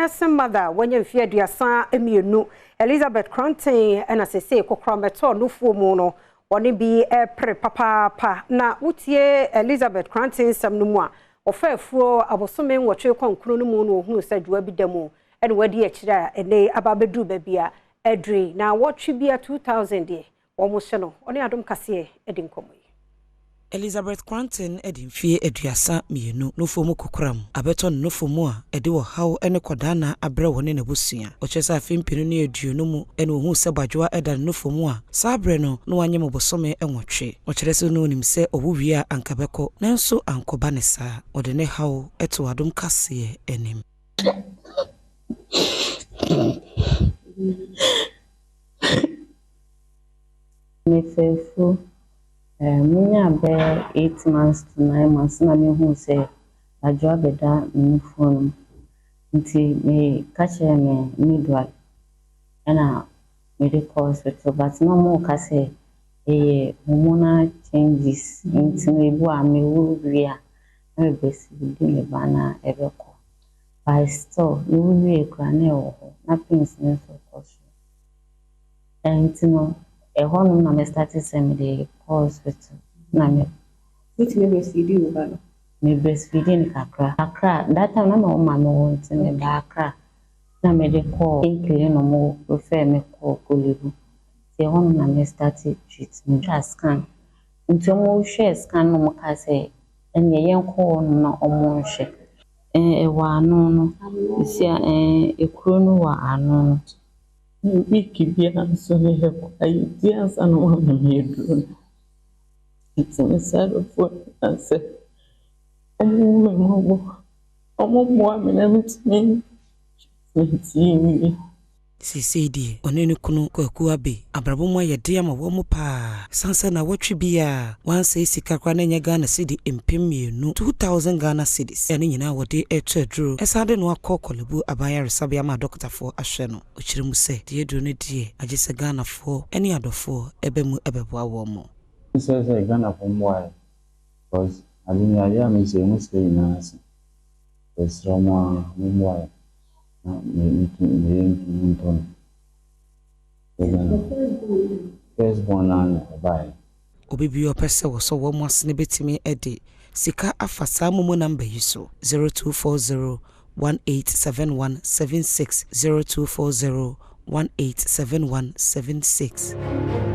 nursing mother when you fear dear son emienu Elizabeth Cranton and as I say kokrometo no fumu no woni bi pre papa na utie Elizabeth Cranton sam no mu a ofafuo abosome nwotwe konkro no mu no ohunu sadwa bi demu ene wadi akira ene ababedu ba bia edri na watwe bia 2000 de omo hye no oni Adom Kasee edi nkomo. Elizabeth Cranton edimfie eduasa mienu no fomu kokram abeto no fomu a ede wo haw ene kodana abre woni ne busua ochesa afimpinu ne eduonu mu ene ohu se badwoa eda no fomu a sabre no no wanyem bosome enwotwe ochirese no onim se obuwie a ankabeko nanso ankoba ne saa ode ne haw eto Adom Kasee enim. Mefefu Minya be 8 months to 9 months na me hu say adwa beda me phone nti me catch me midwife na medical hospital but no more ka say hormonal changes nti me bu a me wi a me besi di me bana ebeko by still me wi ekra na ewo na pains me so cause nti no ehonu na me started send the hospital na me which me breastfeeding over me breastfeeding kakra that time na my mama no want me ba kakra na me dey call inkle no mo prefer me call kolebu say ehonu na me started treatment just scan nti mo share scan no mo ka say enye yen call no na omo hye wa anu no isia ekuro no wa anu wiki bia so ne heko ideas anu wa me do it's inside of what I said omo me na me Sisidi onene kunu kwaku abe abrabomwa yede ama wo mu pa sansa na watwe bia wansa sika kwa na nya Ghana cedi empemienu 2000 Ghana cedis ene nyina wode etwadru esade no akokolebu abaya resabe ama doctor for ahwe no ochiremu se de edu ne die agese Ghana for ene adofo ebemu ebeboa wo mo say Ghana for mo because adunya ya me say mu stay na ase esroma mo first born and bye obibi opese wo so wo asne betimi ede sika afasa mumu number yiso 0240187176 0240187176